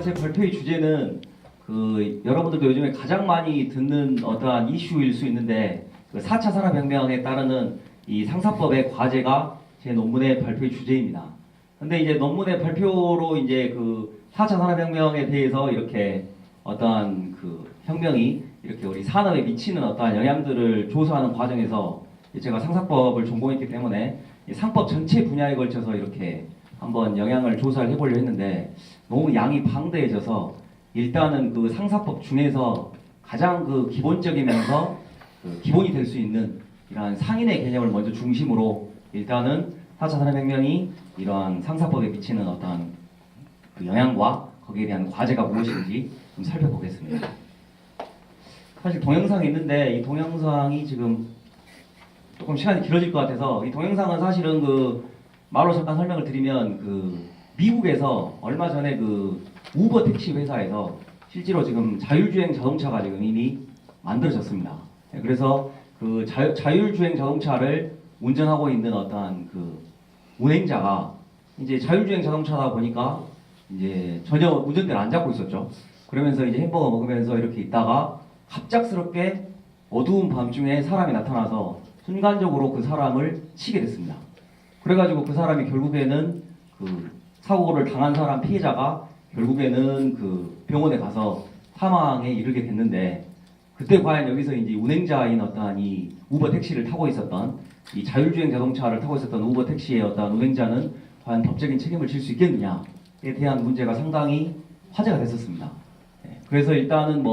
제 발표의 주제는 여러분들도 요즘에 가장 많이 듣는 어떠한 이슈일 수 있는데 4차 산업혁명에 따르는 이 상사법의 과제가 제 논문의 발표의 주제입니다. 근데 이제 논문의 발표로 이제 4차 산업혁명에 대해서 이렇게 어떠한 혁명이 이렇게 우리 산업에 미치는 어떠한 영향들을 조사하는 과정에서 제가 상사법을 전공했기 때문에 이 상법 전체 분야에 걸쳐서 이렇게 한번 영향을 조사를 해보려 했는데 너무 양이 방대해져서 일단은 상사법 중에서 가장 기본적이면서 기본이 될 수 있는 이러한 상인의 개념을 먼저 중심으로 일단은 4차 산업혁명이 이러한 상사법에 미치는 어떤 영향과 거기에 대한 과제가 무엇인지 좀 살펴보겠습니다. 사실 동영상이 있는데 이 동영상이 지금 조금 시간이 길어질 것 같아서 이 동영상은 사실은 말로 잠깐 설명을 드리면 미국에서 얼마 전에 우버 택시 회사에서 실제로 지금 자율주행 자동차가 지금 이미 만들어졌습니다. 그래서 자율주행 자동차를 운전하고 있는 어떠한 운행자가 이제 자율주행 자동차다 보니까 이제 전혀 운전대를 안 잡고 있었죠. 그러면서 이제 햄버거 먹으면서 이렇게 있다가 갑작스럽게 어두운 밤중에 사람이 나타나서 순간적으로 그 사람을 치게 됐습니다. 그래가지고 그 사람이 결국에는 사고를 당한 사람 피해자가 결국에는 병원에 가서 사망에 이르게 됐는데 그때 과연 여기서 이제 운행자인 어떠한 이 우버 택시를 타고 있었던 이 자율주행 자동차를 타고 있었던 우버 택시의 어떠한 운행자는 과연 법적인 책임을 질 수 있겠느냐에 대한 문제가 상당히 화제가 됐었습니다. 그래서 일단은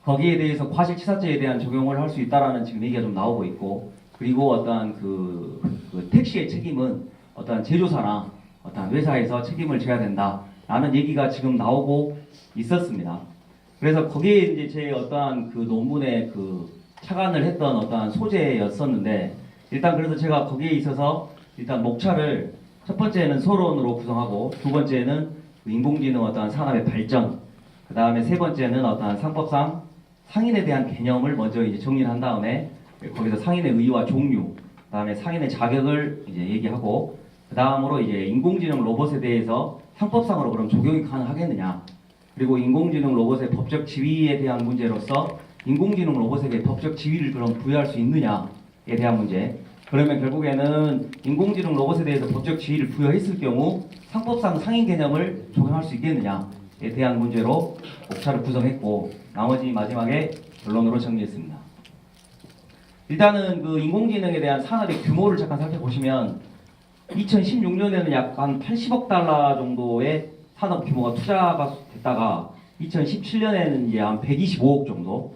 거기에 대해서 과실치사죄에 대한 적용을 할 수 있다라는 지금 얘기가 좀 나오고 있고 그리고 어떠한 택시의 책임은 어떠한 제조사나 어떠한 회사에서 책임을 져야 된다라는 얘기가 지금 나오고 있었습니다. 그래서 거기에 이제 제 어떠한 논문에 착안을 했던 어떠한 소재였었는데 일단 그래서 제가 거기에 있어서 일단 목차를 첫 번째는 서론으로 구성하고 두 번째는 인공지능 어떠한 산업의 발전 그 다음에 세 번째는 어떠한 상법상 상인에 대한 개념을 먼저 이제 정리를 한 다음에 거기서 상인의 의의와 종류, 그 다음에 상인의 자격을 이제 얘기하고 그 다음으로 이제 인공지능 로봇에 대해서 상법상으로 그럼 적용이 가능하겠느냐, 그리고 인공지능 로봇의 법적 지위에 대한 문제로서 인공지능 로봇에게 법적 지위를 그럼 부여할 수 있느냐에 대한 문제. 그러면 결국에는 인공지능 로봇에 대해서 법적 지위를 부여했을 경우 상법상 상인 개념을 적용할 수 있겠느냐에 대한 문제로 목차를 구성했고 나머지 마지막에 결론으로 정리했습니다. 일단은 인공지능에 대한 산업의 규모를 잠깐 살펴보시면 2016년에는 약 한 80억 달러 정도의 산업 규모가 투자가 됐다가 2017년에는 이제 한 125억 정도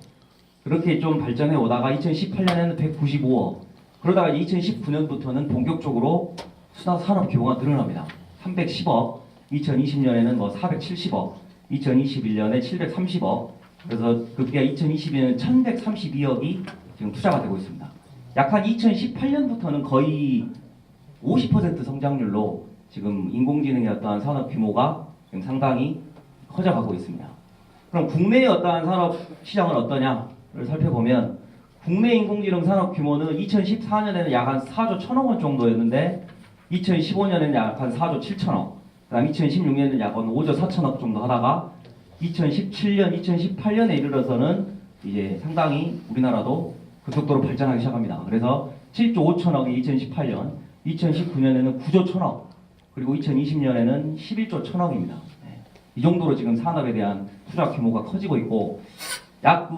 그렇게 좀 발전해 오다가 2018년에는 195억 그러다가 2019년부터는 본격적으로 산업 규모가 늘어납니다. 310억 2020년에는 470억 2021년에 730억 그래서 그게 2022년에 1132억이 지금 투자가 되고 있습니다. 약 한 2018년부터는 거의 50% 성장률로 지금 인공지능의 어떠한 산업 규모가 지금 상당히 커져가고 있습니다. 그럼 국내의 어떠한 산업 시장은 어떠냐를 살펴보면 국내 인공지능 산업 규모는 2014년에는 약 한 4조 1천억 원 정도였는데 2015년에는 약 한 4조 7천억 그 다음 2016년에는 약 한 5조 4천억 정도 하다가 2017년, 2018년에 이르러서는 이제 상당히 우리나라도 급속도로 발전하기 시작합니다. 그래서 7조 5천억이 2018년, 2019년에는 9조 1천억, 그리고 2020년에는 11조 1천억입니다. 이 정도로 지금 산업에 대한 투자 규모가 커지고 있고, 약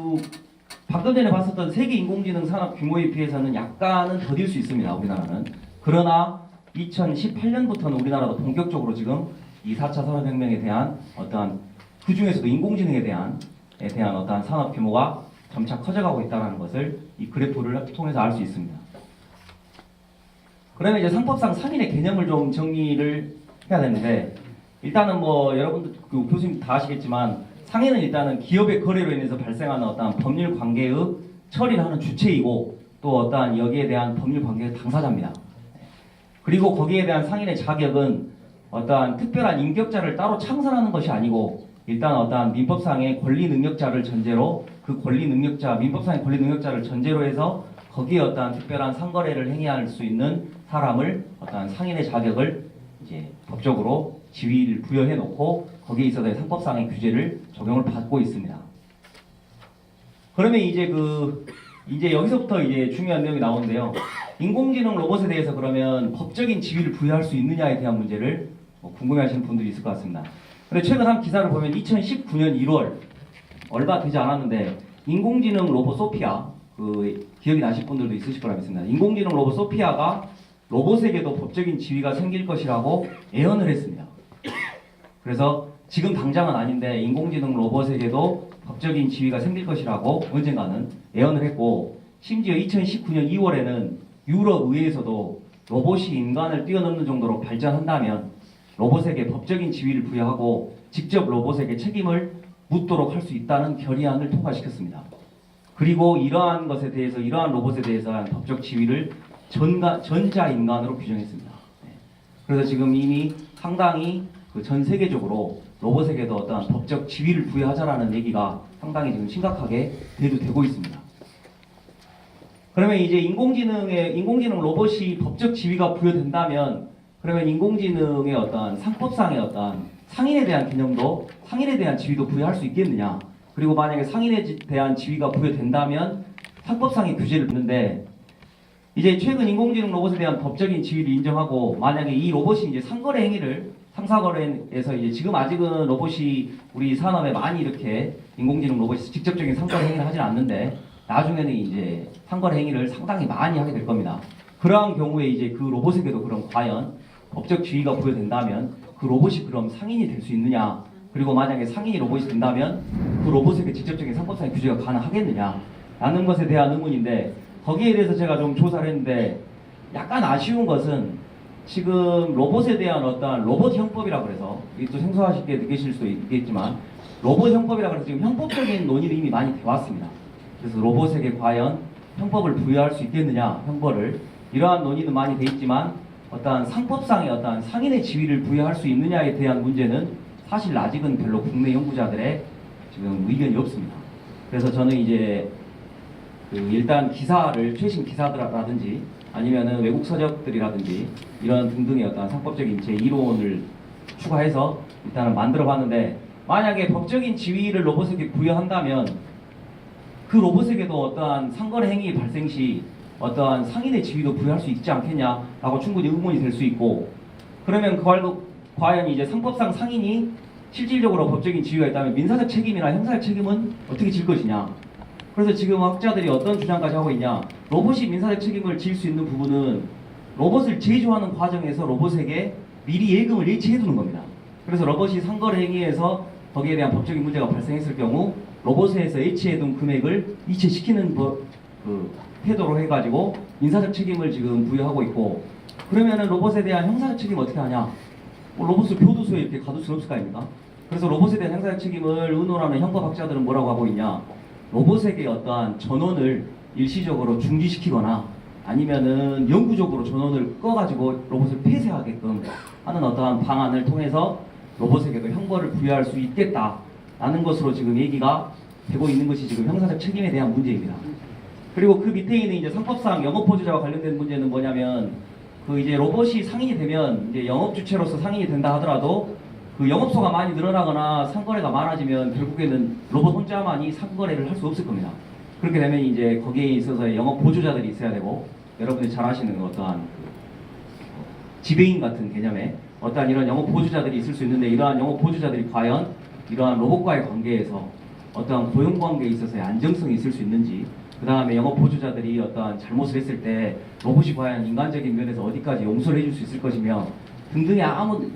방금 전에 봤었던 세계 인공지능 산업 규모에 비해서는 약간은 더딜 수 있습니다. 우리나라는. 그러나 2018년부터는 우리나라도 본격적으로 지금 이 4차 산업혁명에 대한 어떠한 그 중에서도 인공지능에 대한 어떠한 산업 규모가 점차 커져가고 있다는 것을 이 그래프를 통해서 알 수 있습니다. 그러면 이제 상법상 상인의 개념을 좀 정리를 해야 되는데 일단은 여러분들 교수님 다 아시겠지만 상인은 일단은 기업의 거래로 인해서 발생하는 어떠한 법률 관계의 처리를 하는 주체이고 또 어떠한 여기에 대한 법률 관계의 당사자입니다. 그리고 거기에 대한 상인의 자격은 어떠한 특별한 인격자를 따로 창설하는 것이 아니고 일단 어떠한 민법상의 권리 능력자를 전제로 민법상의 권리 능력자를 전제로 해서 거기에 어떠한 특별한 상거래를 행해야 할 수 있는 사람을 어떠한 상인의 자격을 이제 법적으로 지위를 부여해 놓고 거기에 있어서의 상법상의 규제를 적용을 받고 있습니다. 그러면 이제 여기서부터 이제 중요한 내용이 나오는데요. 인공지능 로봇에 대해서 그러면 법적인 지위를 부여할 수 있느냐에 대한 문제를 궁금해하시는 분들이 있을 것 같습니다. 근데 최근 한 기사를 보면 2019년 1월 얼마 되지 않았는데 인공지능 로봇 소피아 기억이 나실 분들도 있으실 거라 믿습니다. 인공지능 로봇 소피아가 로봇에게도 법적인 지위가 생길 것이라고 예언을 했습니다. 그래서 지금 당장은 아닌데 인공지능 로봇에게도 법적인 지위가 생길 것이라고 언젠가는 예언을 했고, 심지어 2019년 2월에는 유럽 의회에서도 로봇이 인간을 뛰어넘는 정도로 발전한다면 로봇에게 법적인 지위를 부여하고 직접 로봇에게 책임을 묻도록 할 수 있다는 결의안을 통과시켰습니다. 그리고 이러한 로봇에 대해서 법적 지위를 전자인간으로 규정했습니다. 그래서 지금 이미 상당히 전 세계적으로 로봇에게도 어떤 법적 지위를 부여하자라는 얘기가 상당히 지금 심각하게 대두되고 있습니다. 그러면 이제 인공지능 로봇이 법적 지위가 부여된다면 그러면 인공지능의 어떤 상법상의 어떤 상인에 대한 개념도 상인에 대한 지위도 부여할 수 있겠느냐? 그리고 만약에 상인에 대한 지위가 부여된다면 상법상의 규제를 두는데 이제 최근 인공지능 로봇에 대한 법적인 지위를 인정하고 만약에 이 로봇이 이제 상거래 행위를 상사거래에서 이제 지금 아직은 로봇이 우리 산업에 많이 이렇게 인공지능 로봇이 직접적인 상거래 행위를 하진 않는데 나중에는 이제 상거래 행위를 상당히 많이 하게 될 겁니다. 그러한 경우에 이제 그 로봇에게도 그럼 과연 법적 지위가 부여된다면 그 로봇이 그럼 상인이 될 수 있느냐? 그리고 만약에 상인이 로봇이 된다면 그 로봇에게 직접적인 상법상의 규제가 가능하겠느냐? 라는 것에 대한 의문인데 거기에 대해서 제가 좀 조사를 했는데 약간 아쉬운 것은 지금 로봇에 대한 어떤 로봇 형법이라고 그래서 이게 또 생소하시게 느끼실 수도 있겠지만 로봇 형법이라고 해서 지금 형법적인 논의를 이미 많이 되어왔습니다. 그래서 로봇에게 과연 형법을 부여할 수 있겠느냐, 형벌을 이러한 논의는 많이 돼 있지만 어떠한 상법상의 어떠한 상인의 지위를 부여할 수 있느냐에 대한 문제는 사실 아직은 별로 국내 연구자들의 지금 의견이 없습니다. 그래서 저는 이제 일단 최신 기사라든지 아니면은 외국 서적들이라든지 이런 등등의 어떤 상법적인 제 이론을 추가해서 일단은 만들어 봤는데 만약에 법적인 지위를 로봇에게 부여한다면 그 로봇에게도 어떠한 상거래 행위 발생 시 어떠한 상인의 지위도 부여할 수 있지 않겠냐라고 충분히 의문이 될 수 있고 그러면 과연 이제 상법상 상인이 실질적으로 법적인 지위가 있다면 민사적 책임이나 형사적 책임은 어떻게 질 것이냐. 그래서 지금 학자들이 어떤 주장까지 하고 있냐. 로봇이 민사적 책임을 질 수 있는 부분은 로봇을 제조하는 과정에서 로봇에게 미리 예금을 예치해 두는 겁니다. 그래서 로봇이 상거래 행위에서 거기에 대한 법적인 문제가 발생했을 경우 로봇에서 예치해 둔 금액을 이체시키는 태도로 해가지고 민사적 책임을 지금 부여하고 있고 그러면은 로봇에 대한 형사적 책임을 어떻게 하냐. 로봇을 교도소에 이렇게 가둘 수는 없을 거 아닙니까? 그래서 로봇에 대한 형사적 책임을 의논하는 형법학자들은 뭐라고 하고 있냐. 로봇에게 어떠한 전원을 일시적으로 중지시키거나 아니면은 영구적으로 전원을 꺼가지고 로봇을 폐쇄하게끔 하는 어떠한 방안을 통해서 로봇에게도 형벌을 부여할 수 있겠다라는 것으로 지금 얘기가 되고 있는 것이 지금 형사적 책임에 대한 문제입니다. 그리고 그 밑에 있는 이제 상법상 영업보조자와 관련된 문제는 뭐냐면 이제 로봇이 상인이 되면 이제 영업주체로서 상인이 된다 하더라도 그 영업소가 많이 늘어나거나 상거래가 많아지면 결국에는 로봇 혼자만이 상거래를 할 수 없을 겁니다. 그렇게 되면 이제 거기에 있어서 영업 보조자들이 있어야 되고 여러분들이 잘 아시는 어떠한 지배인 같은 개념의 어떠한 이런 영업 보조자들이 있을 수 있는데 이러한 영업 보조자들이 과연 이러한 로봇과의 관계에서 어떠한 고용 관계에 있어서의 안정성이 있을 수 있는지 그 다음에 영업 보조자들이 어떠한 잘못을 했을 때 로봇이 과연 인간적인 면에서 어디까지 용서를 해줄 수 있을 것이며 등등의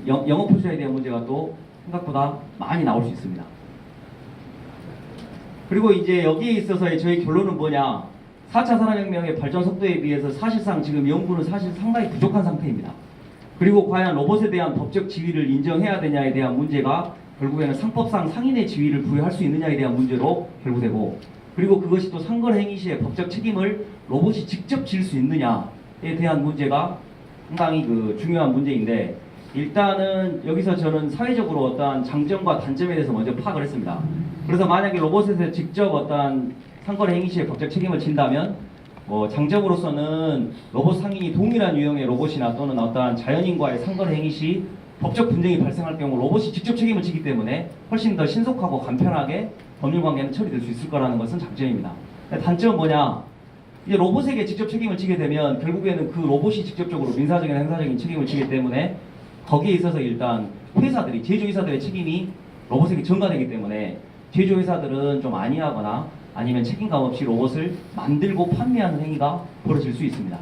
영업 보조자에 대한 문제가 또 생각보다 많이 나올 수 있습니다. 그리고 이제 여기에 있어서의 저희 결론은 뭐냐. 4차 산업혁명의 발전 속도에 비해서 사실상 지금 연구는 사실 상당히 부족한 상태입니다. 그리고 과연 로봇에 대한 법적 지위를 인정해야 되냐에 대한 문제가 결국에는 상법상 상인의 지위를 부여할 수 있느냐에 대한 문제로 결부되고 그리고 그것이 또 상거래 행위 시에 법적 책임을 로봇이 직접 질 수 있느냐에 대한 문제가 상당히 중요한 문제인데 일단은 여기서 저는 사회적으로 어떠한 장점과 단점에 대해서 먼저 파악을 했습니다. 그래서 만약에 로봇에서 직접 어떠한 상거래 행위 시에 법적 책임을 진다면 장점으로서는 로봇 상인이 동일한 유형의 로봇이나 또는 어떠한 자연인과의 상거래 행위 시 법적 분쟁이 발생할 경우 로봇이 직접 책임을 지기 때문에 훨씬 더 신속하고 간편하게 법률 관계는 처리될 수 있을 거라는 것은 장점입니다. 단점은 뭐냐? 이제 로봇에게 직접 책임을 지게 되면 결국에는 그 로봇이 직접적으로 민사적이나 행사적인 책임을 지기 때문에 거기에 있어서 일단 회사들이, 제조회사들의 책임이 로봇에게 전가되기 때문에 제조회사들은 좀 안이하거나 아니면 책임감 없이 로봇을 만들고 판매하는 행위가 벌어질 수 있습니다.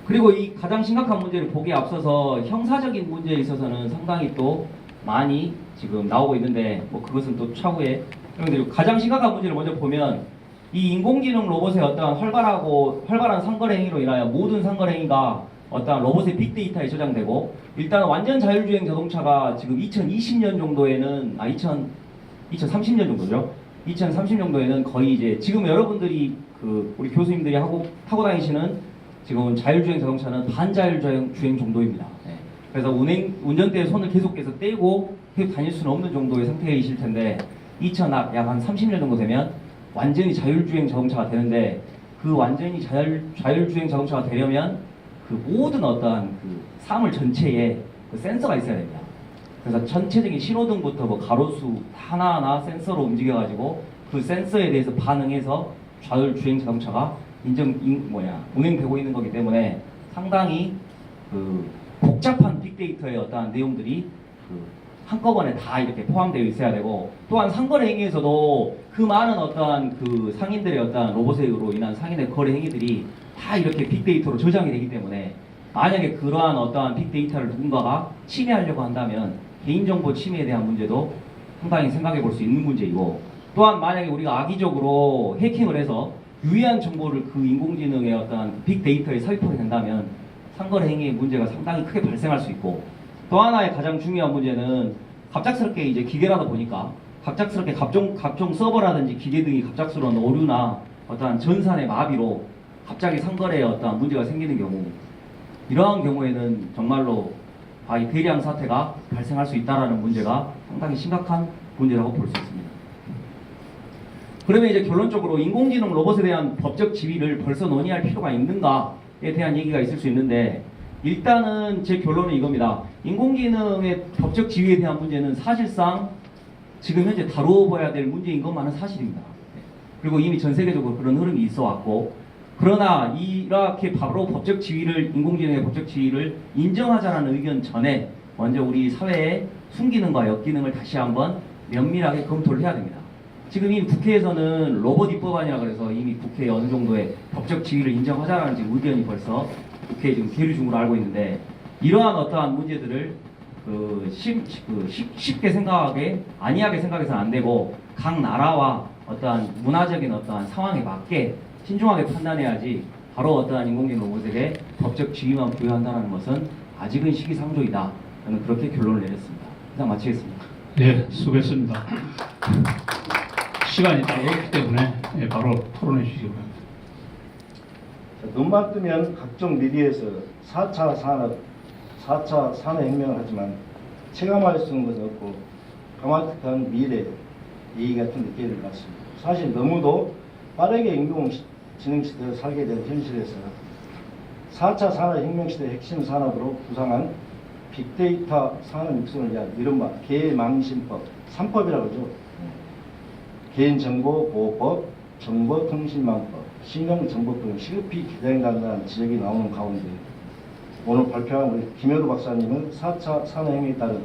그리고 이 가장 심각한 문제를 보기에 앞서서 형사적인 문제에 있어서는 상당히 또 많이 지금 나오고 있는데 뭐 그것은 또 차후에 설명드리고, 가장 심각한 문제를 먼저 보면 이 인공지능 로봇의 어떤 활발한 상거래 행위로 인하여 모든 상거래 행위가 어떤 로봇의 빅데이터에 저장되고, 일단 완전 자율주행 자동차가 지금 2020년 정도에는 2030년 정도죠. 2030 정도에는 거의 이제 지금 여러분들이 우리 교수님들이 타고 다니시는 지금 자율주행 자동차는 반자율주행 정도입니다. 네. 그래서 운전대에 손을 계속해서 떼고 계속 다닐 수는 없는 정도의 상태이실 텐데, 약 한 30년 정도 되면 완전히 자율주행 자동차가 되는데, 그 완전히 자율주행 자동차가 되려면 그 모든 어떠한 그 사물 전체에 그 센서가 있어야 됩니다. 그래서 전체적인 신호등부터 뭐 가로수 하나하나 센서로 움직여가지고 그 센서에 대해서 반응해서 자율주행 자동차가 운행되고 있는 거기 때문에 상당히 그 복잡한 빅데이터의 어떠한 내용들이 한꺼번에 다 이렇게 포함되어 있어야 되고, 또한 상거래 행위에서도 그 많은 어떠한 그 상인들의 어떠한 로봇으로 인한 상인의 거래 행위들이 다 이렇게 빅데이터로 저장이 되기 때문에, 만약에 그러한 어떠한 빅데이터를 누군가가 침해하려고 한다면 개인정보 침해에 대한 문제도 상당히 생각해 볼 수 있는 문제이고, 또한 만약에 우리가 악의적으로 해킹을 해서 유의한 정보를 그 인공지능의 어떠한 빅데이터에 삽입하게 된다면 상거래 행위의 문제가 상당히 크게 발생할 수 있고, 또 하나의 가장 중요한 문제는 갑작스럽게 이제 기계라다 보니까 갑작스럽게 각종 서버라든지 기계 등이 갑작스러운 오류나 어떠한 전산의 마비로 갑자기 상거래에 어떠한 문제가 생기는 경우, 이러한 경우에는 정말로 이 대량 사태가 발생할 수 있다는 문제가 상당히 심각한 문제라고 볼 수 있습니다. 그러면 이제 결론적으로 인공지능 로봇에 대한 법적 지위를 벌써 논의할 필요가 있는가에 대한 얘기가 있을 수 있는데, 일단은 제 결론은 이겁니다. 인공지능의 법적 지위에 대한 문제는 사실상 지금 현재 다루어봐야 될 문제인 것만은 사실입니다. 그리고 이미 전 세계적으로 그런 흐름이 있어 왔고, 그러나 이렇게 바로 인공지능의 법적 지위를 인정하자는 의견 전에 먼저 우리 사회의 순기능과 역기능을 다시 한번 면밀하게 검토를 해야 됩니다. 지금 이미 국회에서는 로봇 입법안이라 그래서 이미 국회에 어느 정도의 법적 지위를 인정하자라는 지금 의견이 벌써 국회에 지금 계류 중으로 알고 있는데, 이러한 어떠한 문제들을 쉽게 안이하게 생각해서는 안 되고, 각 나라와 어떠한 문화적인 어떠한 상황에 맞게 신중하게 판단해야지 바로 어떠한 인공지능 로봇에게 법적 지위만 부여한다는 것은 아직은 시기상조이다. 저는 그렇게 결론을 내렸습니다. 이상 마치겠습니다. 네, 수고했습니다. 시간이 다 없기 때문에 바로 토론해 주시기 바랍니다. 눈만 뜨면 각종 미디어에서 4차 산업혁명을 하지만 체감할 수 있는 것은 없고 까마득한 미래 얘기 같은 느낌을 받습니다. 사실 너무도 빠르게 인공지능 시대를 살게 된 현실에서 4차 산업혁명 시대 핵심 산업으로 구상한 빅데이터 산업 육성을 위한 이른바 개망신법, 3법이라고 하죠. 개인정보보호법, 정보통신망법, 신용정보법 등 시급히 개정된다는 지적이 나오는 가운데 오늘 발표한 우리 김효도 박사님은 4차 산업혁명에 따른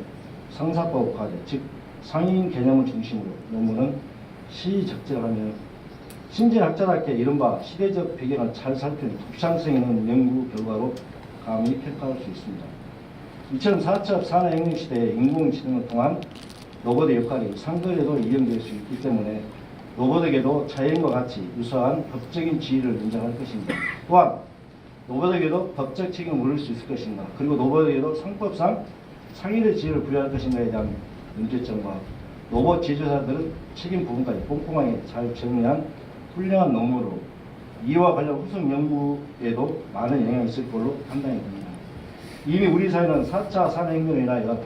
상사법 과제, 즉 상인 개념을 중심으로 논문은 시적절하며 신진학자답게 이른바 시대적 배경을 잘 살핀 독창성 있는 연구 결과로 감히 평가할 수 있습니다. 2004차 산업혁명 시대의 인공지능을 통한 로봇의 역할이 상거래에도 이용될 수 있기 때문에 로봇에게도 자연과 같이 유사한 법적인 지위를 인정할 것입니다. 또한 로봇에게도 법적 책임을 물을 수 있을 것인가, 그리고 로봇에게도 상법상 상인의 지위를 부여할 것인가에 대한 문제점과 로봇 제조사들은 책임 부분까지 꼼꼼하게 잘 정리한 훌륭한 논문으로 이와 관련 후속 연구에도 많은 영향이 있을 걸로 판단이 됩니다. 이미 우리 사회는 4차 산업혁명에 인하여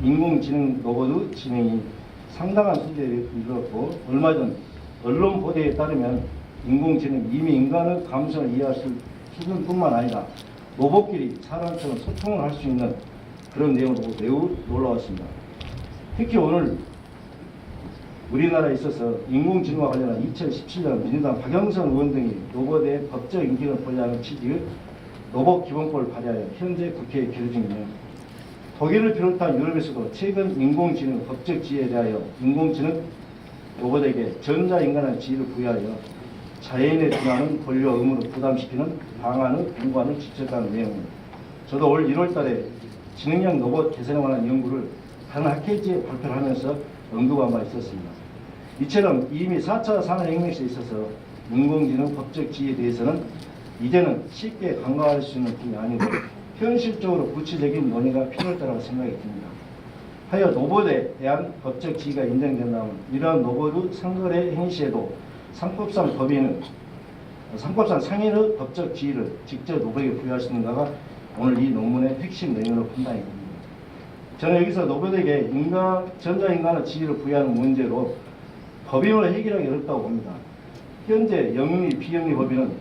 인공지능 로봇의 진행이 상당한 수준에 이르렀고, 얼마 전 언론 보도에 따르면 인공지능 이미 인간의 감성을 이해할 수준뿐만 아니라 로봇끼리 사람처럼 소통을 할 수 있는 그런 내용을 보고 매우 놀라웠습니다. 특히 오늘 우리나라에 있어서 인공지능과 관련한 2017년 민주당 박영선 의원 등이 로봇의 법적 인기를 보장하는 취지의 로봇 기본법을 발의하여 현재 국회에 계류 중이며, 독일을 비롯한 유럽에서도 최근 인공지능 법적 지위에 대하여 인공지능 로봇에게 전자인간의 지위를 부여하여 자연에 준하는 권리와 의무를 부담시키는 방안의 공관을 지적하는 내용입니다. 저도 올 1월 달에 지능형 로봇 개선에 관한 연구를 한 학회지에 발표를 하면서 언급한 바 있었습니다. 이처럼 이미 4차 산업혁명에 있어서 인공지능 법적 지위에 대해서는 이제는 쉽게 간과할 수 있는 분이 아니고 현실적으로 구체적인 논의가 필요할 거라고 생각이 듭니다. 하여 로봇에 대한 법적 지위가 인정된다면 이러한 로봇의 상거래 행위 시에도 상법상 상인의 법적 지위를 직접 로봇에게 부여할 수 있는가가 오늘 이 논문의 핵심 내용으로 판단이 됩니다. 저는 여기서 로봇에게 전자인간의 지위를 부여하는 문제로 법인으로 해결하기 어렵다고 봅니다. 현재 영리, 비영리 법인은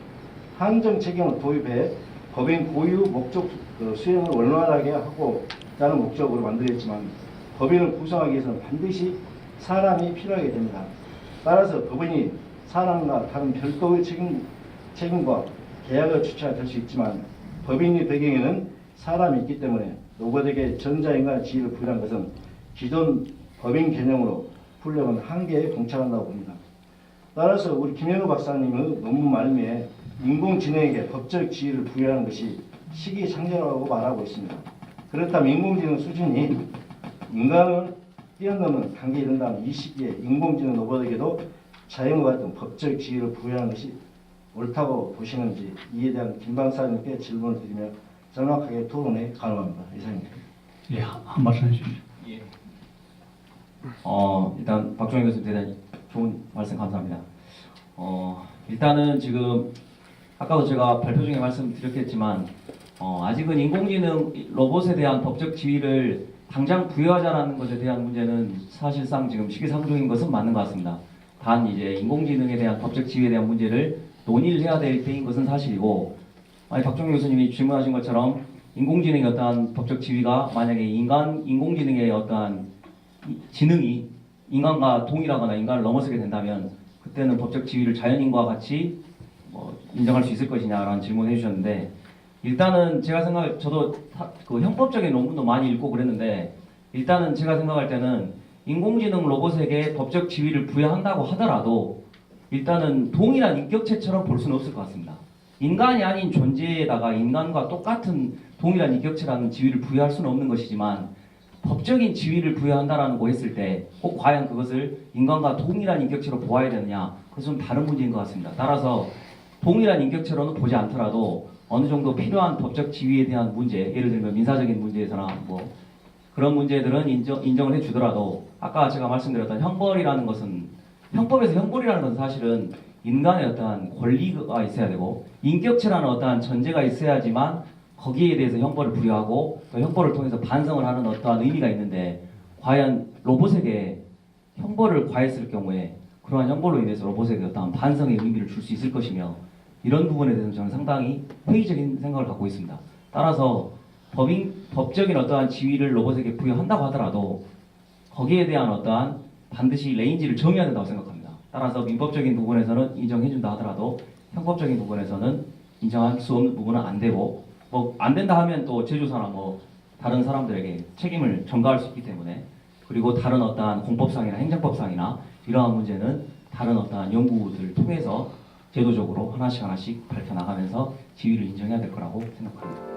한정 책임을 도입해 법인 고유 목적 수행을 원활하게 하고자는 목적으로 만들었지만, 법인을 구성하기 위해서는 반드시 사람이 필요하게 됩니다. 따라서 법인이 사람과 다른 별도의 책임과 계약을 주체가 될 수 있지만, 법인의 배경에는 사람이 있기 때문에 로봇에게 전자인간의 지위를 부여한 것은 기존 법인 개념으로 풀려면 한계에 봉착한다고 봅니다. 따라서 우리 김현우 박사님의 논문 말미에 인공지능에게 법적 지위를 부여하는 것이 시기상조라고 말하고 있습니다. 그렇다면 인공지능 수준이 인간을 뛰어넘는 단계에 이른다면 이 시기에 인공지능 로봇에게도 자연과 같은 법적 지위를 부여하는 것이 옳다고 보시는지, 이에 대한 김 박사님께 질문을 드리며 정확하게 토론에 가능합니다. 이상입니다. 예, 한 말씀 해주십시오. 일단 박종현 교수님 대단히 좋은 말씀 감사합니다. 일단은 지금 아까도 제가 발표 중에 말씀드렸겠지만 아직은 인공지능 로봇에 대한 법적 지위를 당장 부여하자라는 것에 대한 문제는 사실상 지금 시기상조인 것은 맞는 것 같습니다. 단 이제 인공지능에 대한 법적 지위에 대한 문제를 논의를 해야 될 때인 것은 사실이고, 박종현 교수님이 질문하신 것처럼 인공지능의 어떠한 법적 지위가 만약에 인공지능의 어떠한 지능이 인간과 동일하거나 인간을 넘어서게 된다면 그때는 법적 지위를 자연인과 같이 인정할 수 있을 것이냐라는 질문을 해주셨는데, 일단은 제가 저도 그 형법적인 논문도 많이 읽고 그랬는데, 일단은 제가 생각할 때는 인공지능 로봇에게 법적 지위를 부여한다고 하더라도 일단은 동일한 인격체처럼 볼 수는 없을 것 같습니다. 인간이 아닌 존재에다가 인간과 똑같은 동일한 인격체라는 지위를 부여할 수는 없는 것이지만, 법적인 지위를 부여한다라고 했을 때 꼭 과연 그것을 인간과 동일한 인격체로 보아야 되느냐, 그것은 다른 문제인 것 같습니다. 따라서 동일한 인격체로는 보지 않더라도 어느 정도 필요한 법적 지위에 대한 문제, 예를 들면 민사적인 문제에서나 그런 문제들은 인정을 해주더라도, 아까 제가 말씀드렸던 형벌이라는 것은, 형법에서 형벌이라는 것은 사실은 인간의 어떠한 권리가 있어야 되고 인격체라는 어떠한 전제가 있어야지만 거기에 대해서 형벌을 부여하고 또 형벌을 통해서 반성을 하는 어떠한 의미가 있는데, 과연 로봇에게 형벌을 과했을 경우에 그러한 형벌로 인해서 로봇에게 어떠한 반성의 의미를 줄 수 있을 것이며, 이런 부분에 대해서 저는 상당히 회의적인 생각을 갖고 있습니다. 따라서 법적인 어떠한 지위를 로봇에게 부여한다고 하더라도 거기에 대한 어떠한 반드시 레인지를 정해야 된다고 생각합니다. 따라서 민법적인 부분에서는 인정해준다 하더라도 형법적인 부분에서는 인정할 수 없는 부분은 안 되고, 안 된다 하면 또 제조사나 다른 사람들에게 책임을 전가할 수 있기 때문에, 그리고 다른 어떠한 공법상이나 행정법상이나 이러한 문제는 다른 어떠한 연구들을 통해서 제도적으로 하나씩 밝혀나가면서 지위를 인정해야 될 거라고 생각합니다.